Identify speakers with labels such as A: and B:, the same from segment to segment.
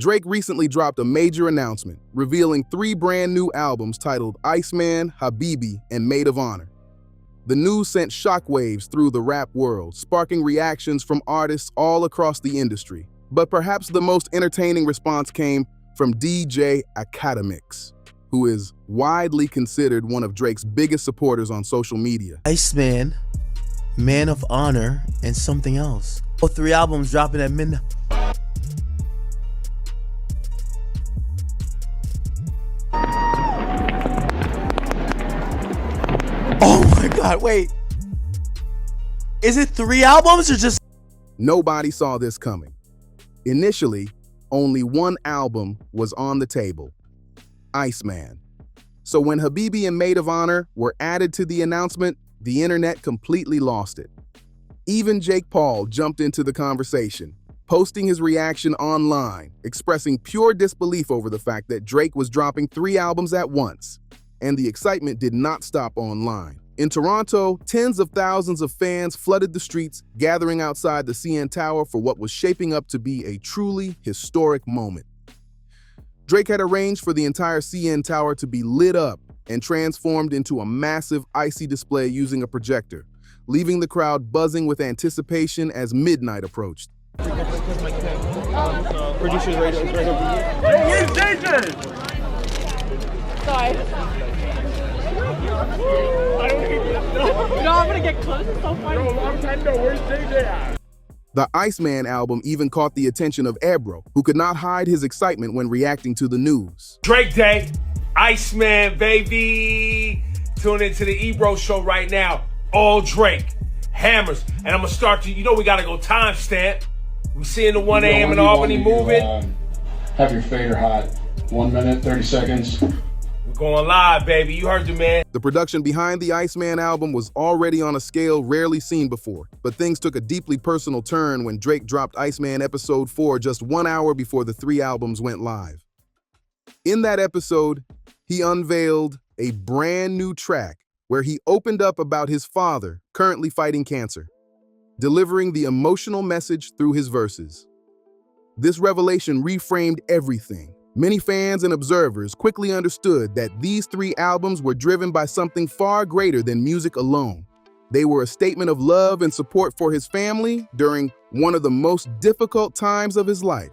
A: Drake recently dropped a major announcement, revealing 3 brand new albums titled Iceman, Habibi, and Maid of Honor. The news sent shockwaves through the rap world, sparking reactions from artists all across the industry. But perhaps the most entertaining response came from DJ Akademiks, who is widely considered one of Drake's biggest supporters on social media.
B: Iceman, Man of Honor, and something else. All 3 albums dropping at midnight. Oh my God, wait. Is it 3 albums or just...
A: Nobody saw this coming. Initially, only 1 album was on the table, Iceman. So when Habibi and Maid of Honor were added to the announcement, the internet completely lost it. Even Jake Paul jumped into the conversation, posting his reaction online, expressing pure disbelief over the fact that Drake was dropping 3 albums at once. And the excitement did not stop online. In Toronto, tens of thousands of fans flooded the streets, gathering outside the CN Tower for what was shaping up to be a truly historic moment. Drake had arranged for the entire CN Tower to be lit up and transformed into a massive icy display using a projector, leaving the crowd buzzing with anticipation as midnight approached.
C: Producer's right over here. Where's DJ? Sorry. I'm gonna get close. It's so funny. No, I'm trying to know where's DJ at.
A: The Iceman album even caught the attention of Ebro, who could not hide his excitement when reacting to the news.
D: Drake Day, Iceman, baby. Tune into the Ebro show right now. All Drake, hammers, and I'm gonna start to. You know we gotta go timestamp. We seeing the 1 a.m. in Albany moving.
E: Have your fader hot. 1 minute, 30 seconds.
D: We're going live, baby. You heard the man.
A: The production behind the Iceman album was already on a scale rarely seen before, but things took a deeply personal turn when Drake dropped Iceman Episode 4 just 1 hour before the 3 albums went live. In that episode, he unveiled a brand new track where he opened up about his father currently fighting cancer, delivering the emotional message through his verses. This revelation reframed everything. Many fans and observers quickly understood that these 3 albums were driven by something far greater than music alone. They were a statement of love and support for his family during one of the most difficult times of his life.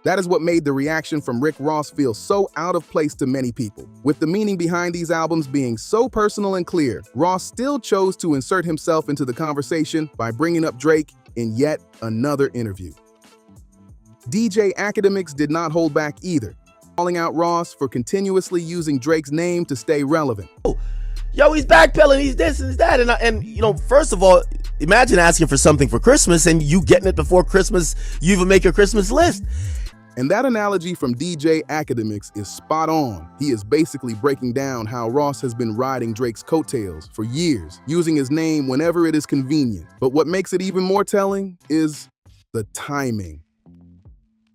A: That is what made the reaction from Rick Ross feel so out of place to many people. With the meaning behind these albums being so personal and clear, Ross still chose to insert himself into the conversation by bringing up Drake in yet another interview. DJ Akademiks did not hold back either, calling out Ross for continuously using Drake's name to stay relevant.
B: Yo, he's backpedaling, he's this and that. And you know, first of all, imagine asking for something for Christmas and you getting it before Christmas, you even make your Christmas list.
A: And that analogy from DJ Akademiks is spot on. He is basically breaking down how Ross has been riding Drake's coattails for years, using his name whenever it is convenient. But what makes it even more telling is the timing.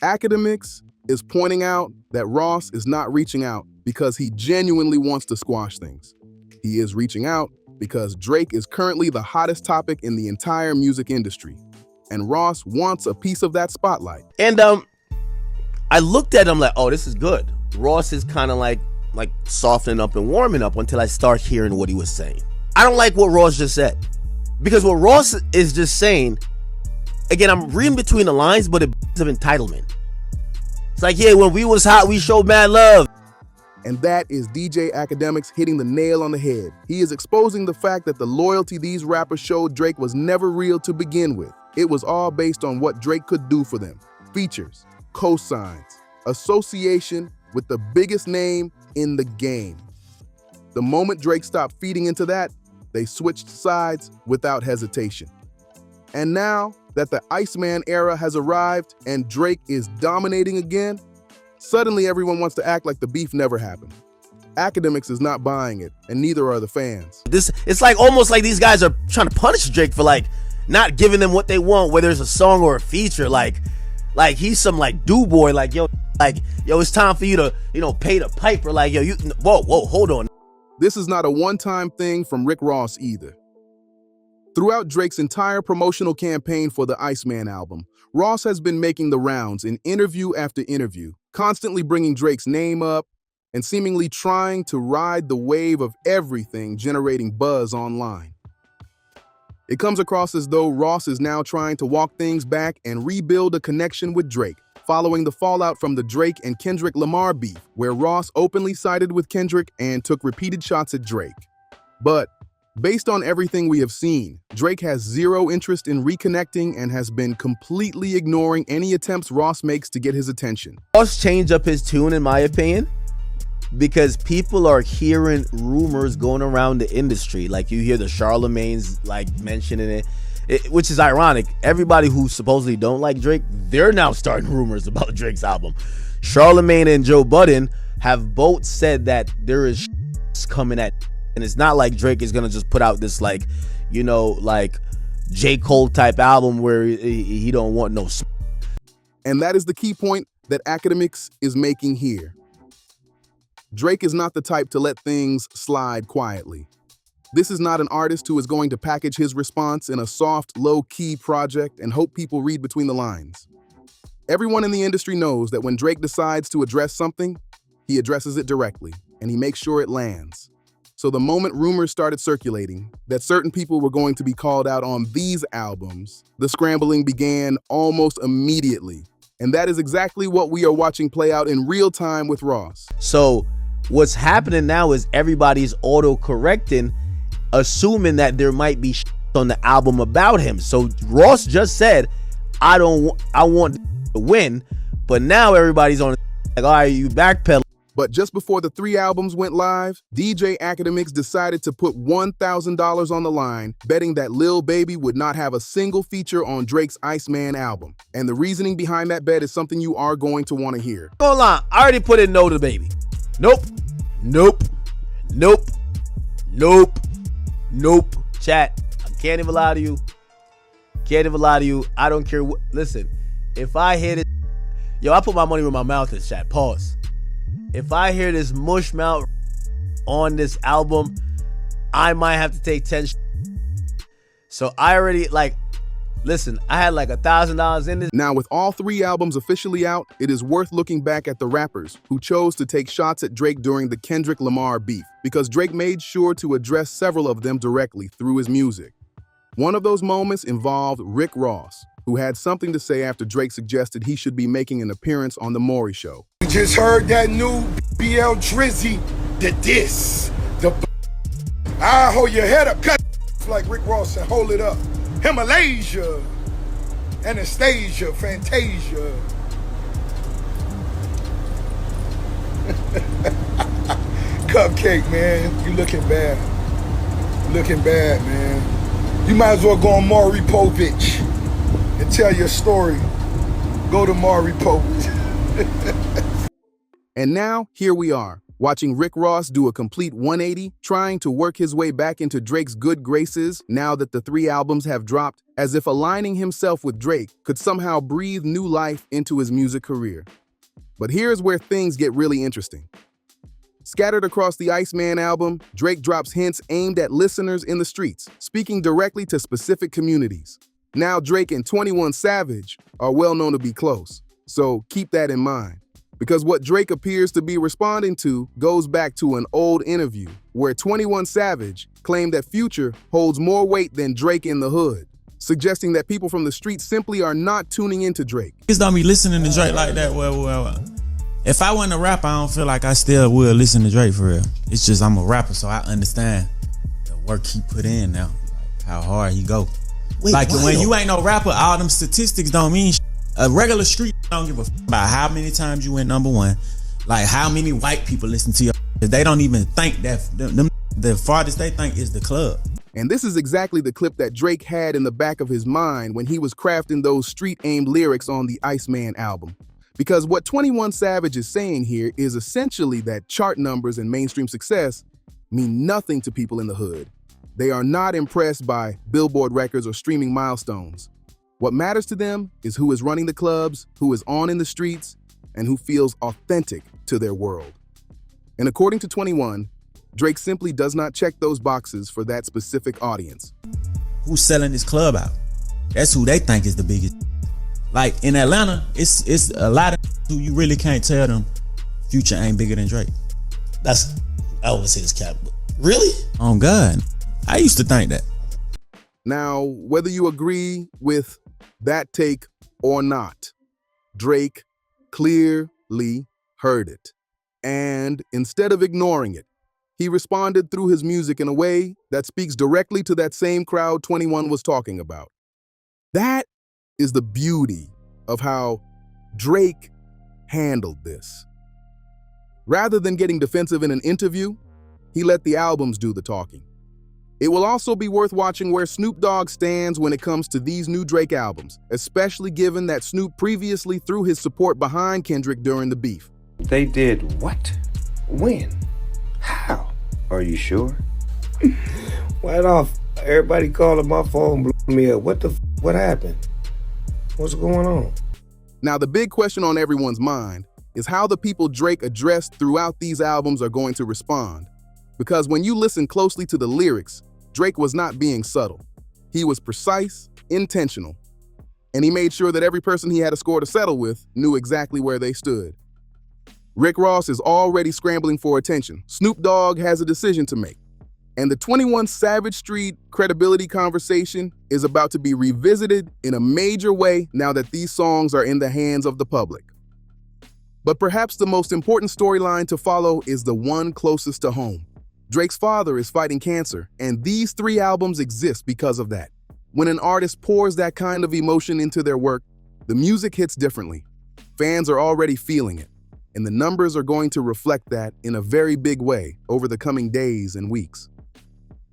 A: Akademiks is pointing out that Ross is not reaching out because he genuinely wants to squash things. He is reaching out because Drake is currently the hottest topic in the entire music industry, and Ross wants a piece of that spotlight.
B: And I looked at him like, oh, this is good. Ross is kind of like softening up and warming up until I start hearing what he was saying. I don't like what Ross just said, because what Ross is just saying, again, I'm reading between the lines, but it's of entitlement. It's like, yeah, when we was hot, we showed mad love.
A: And that is DJ Akademiks hitting the nail on the head. He is exposing the fact that the loyalty these rappers showed Drake was never real to begin with. It was all based on what Drake could do for them. Features, cosigns, association with the biggest name in the game. The moment Drake stopped feeding into that, they switched sides without hesitation. And now that the Iceman era has arrived and Drake is dominating again, suddenly everyone wants to act like the beef never happened. Akademiks is not buying it, and neither are the fans.
B: It's like almost like these guys are trying to punish Drake for not giving them what they want, whether it's a song or a feature. Like he's some do boy, yo, it's time for you to, pay the piper. Whoa, hold on.
A: This is not a one-time thing from Rick Ross either. Throughout Drake's entire promotional campaign for the Iceman album, Ross has been making the rounds in interview after interview, constantly bringing Drake's name up and seemingly trying to ride the wave of everything generating buzz online. It comes across as though Ross is now trying to walk things back and rebuild a connection with Drake, following the fallout from the Drake and Kendrick Lamar beef, where Ross openly sided with Kendrick and took repeated shots at Drake. But based on everything we have seen, Drake has zero interest in reconnecting and has been completely ignoring any attempts Ross makes to get his attention.
B: Ross changed up his tune, in my opinion, because people are hearing rumors going around the industry. Like, you hear the Charlemagne's like mentioning it, which is ironic. Everybody who supposedly don't like Drake, they're now starting rumors about Drake's album. Charlemagne and Joe Budden have both said that there is coming at, and it's not like Drake is gonna just put out this like, you know, like J. Cole type album where he don't want no.
A: And that is the key point that Akademiks is making here. Drake is not the type to let things slide quietly. This is not an artist who is going to package his response in a soft, low-key project and hope people read between the lines. Everyone in the industry knows that when Drake decides to address something, he addresses it directly, and he makes sure it lands. So the moment rumors started circulating that certain people were going to be called out on these albums, the scrambling began almost immediately. And that is exactly what we are watching play out in real time with Ross.
B: So what's happening now is everybody's auto-correcting, assuming that there might be on the album about him. So Ross just said, I want to win, but now everybody's on like, all right, you backpedal.
A: But just before the 3 albums went live, DJ Akademiks decided to put $1,000 on the line, betting that Lil Baby would not have a single feature on Drake's Iceman album. And the reasoning behind that bet is something you are going to want to hear.
B: Hold on, I already put in no to Baby. Nope. Chat, I can't even lie to you. I don't care what. Listen, if I hear it, yo, I put my money where my mouth is, chat. Pause. If I hear this mush mouth on this album, I might have to take 10. So I already, like, listen, I had like $1,000 in this.
A: Now, with all 3 albums officially out, it is worth looking back at the rappers who chose to take shots at Drake during the Kendrick Lamar beef, because Drake made sure to address several of them directly through his music. One of those moments involved Rick Ross, who had something to say after Drake suggested he should be making an appearance on The Maury Show.
C: We just heard that new BL Drizzy, I hold your head up, cut like Rick Ross said, hold it up. Himalaya, Anastasia, Fantasia. Cupcake, man, you looking bad. Looking bad, man. You might as well go on Maury Povich and tell your story. Go to Maury Povich.
A: And now, here we are, watching Rick Ross do a complete 180, trying to work his way back into Drake's good graces now that the 3 albums have dropped, as if aligning himself with Drake could somehow breathe new life into his music career. But here's where things get really interesting. Scattered across the Iceman album, Drake drops hints aimed at listeners in the streets, speaking directly to specific communities. Now Drake and 21 Savage are well known to be close, so keep that in mind. Because what Drake appears to be responding to goes back to an old interview where 21 Savage claimed that Future holds more weight than Drake in the hood, suggesting that people from the streets simply are not tuning into Drake.
F: Niggas don't be listening to Drake like that. Well. If I wasn't a rapper, I don't feel like I still would listen to Drake for real. It's just I'm a rapper, so I understand the work he put in now, how hard he go.
B: Wait,
F: like
B: why
F: when
B: though?
F: you ain't no rapper, all them statistics don't mean shit. A regular street don't give a about how many times you went #1, like how many white people listen to you. They don't even think that the farthest they think is the club.
A: And this is exactly the clip that Drake had in the back of his mind when he was crafting those street-aimed lyrics on the Iceman album. Because what 21 Savage is saying here is essentially that chart numbers and mainstream success mean nothing to people in the hood. They are not impressed by Billboard records or streaming milestones. What matters to them is who is running the clubs, who is on in the streets, and who feels authentic to their world. And according to 21, Drake simply does not check those boxes for that specific audience.
F: who's selling this club out. That's who they think is the biggest. Like in Atlanta, it's a lot of who you really can't tell them Future ain't bigger than Drake.
B: I always say this cap. Really?
F: Oh God, I used to think that.
A: Now, whether you agree with that take or not, Drake clearly heard it. And instead of ignoring it, he responded through his music in a way that speaks directly to that same crowd 21 was talking about. That is the beauty of how Drake handled this. Rather than getting defensive in an interview, he let the albums do the talking. It will also be worth watching where Snoop Dogg stands when it comes to these new Drake albums, especially given that Snoop previously threw his support behind Kendrick during the beef.
G: They did what? When? How? Are you sure? Right off, everybody calling my phone, blew me up. What happened? What's going on?
A: Now, the big question on everyone's mind is how the people Drake addressed throughout these albums are going to respond. Because when you listen closely to the lyrics, Drake was not being subtle. He was precise, intentional, and he made sure that every person he had a score to settle with knew exactly where they stood. Rick Ross is already scrambling for attention. Snoop Dogg has a decision to make. And the 21 Savage Street credibility conversation is about to be revisited in a major way now that these songs are in the hands of the public. But perhaps the most important storyline to follow is the one closest to home. Drake's father is fighting cancer, and these 3 albums exist because of that. When an artist pours that kind of emotion into their work, the music hits differently. Fans are already feeling it, and the numbers are going to reflect that in a very big way over the coming days and weeks.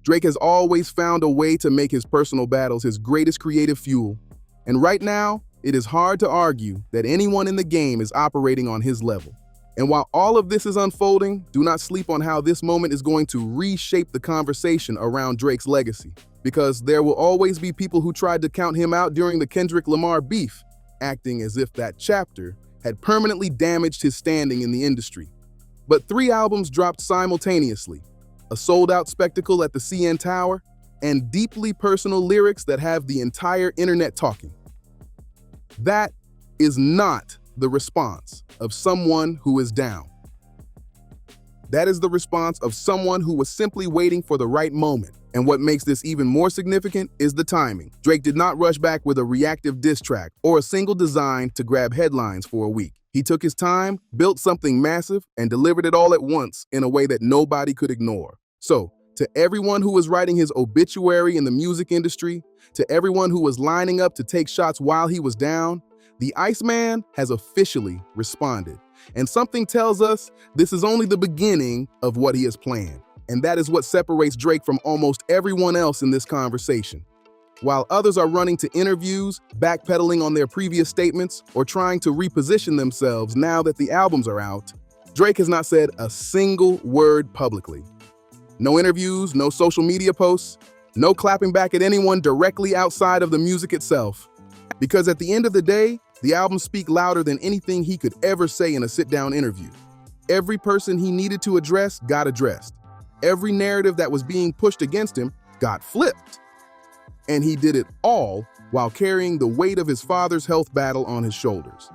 A: Drake has always found a way to make his personal battles his greatest creative fuel, and right now, it is hard to argue that anyone in the game is operating on his level. And while all of this is unfolding, do not sleep on how this moment is going to reshape the conversation around Drake's legacy. Because there will always be people who tried to count him out during the Kendrick Lamar beef, acting as if that chapter had permanently damaged his standing in the industry. But 3 albums dropped simultaneously, a sold-out spectacle at the CN Tower, and deeply personal lyrics that have the entire internet talking. That is not the response of someone who is down. That is the response of someone who was simply waiting for the right moment. And what makes this even more significant is the timing. Drake did not rush back with a reactive diss track or a single design to grab headlines for a week. He took his time, built something massive, and delivered it all at once in a way that nobody could ignore. So, to everyone who was writing his obituary in the music industry, to everyone who was lining up to take shots while he was down, the Iceman has officially responded. And something tells us this is only the beginning of what he has planned. And that is what separates Drake from almost everyone else in this conversation. While others are running to interviews, backpedaling on their previous statements, or trying to reposition themselves now that the albums are out, Drake has not said a single word publicly. No interviews, no social media posts, no clapping back at anyone directly outside of the music itself. Because at the end of the day, the albums speak louder than anything he could ever say in a sit-down interview. Every person he needed to address got addressed. Every narrative that was being pushed against him got flipped. And he did it all while carrying the weight of his father's health battle on his shoulders.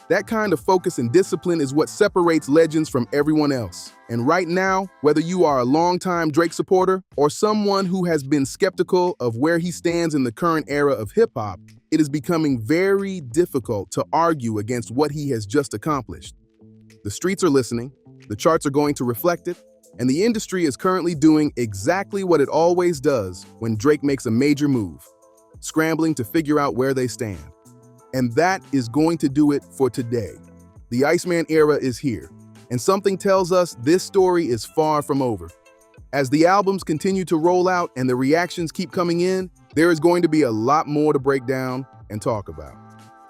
A: That kind of focus and discipline is what separates legends from everyone else. And right now, whether you are a longtime Drake supporter or someone who has been skeptical of where he stands in the current era of hip-hop, it is becoming very difficult to argue against what he has just accomplished. The streets are listening, the charts are going to reflect it, and the industry is currently doing exactly what it always does when Drake makes a major move, scrambling to figure out where they stand. And that is going to do it for today. The Iceman era is here, and something tells us this story is far from over. As the albums continue to roll out and the reactions keep coming in, there is going to be a lot more to break down and talk about.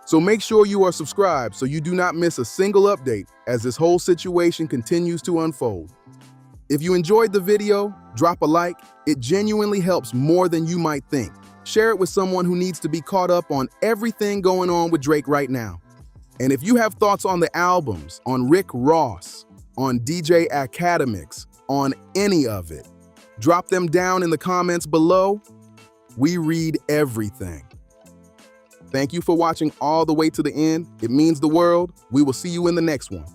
A: So make sure you are subscribed so you do not miss a single update as this whole situation continues to unfold. If you enjoyed the video, drop a like. It genuinely helps more than you might think. Share it with someone who needs to be caught up on everything going on with Drake right now. And if you have thoughts on the albums, on Rick Ross, on DJ Akademiks, on any of it, drop them down in the comments below. We read everything. Thank you for watching all the way to the end. It means the world. We will see you in the next one.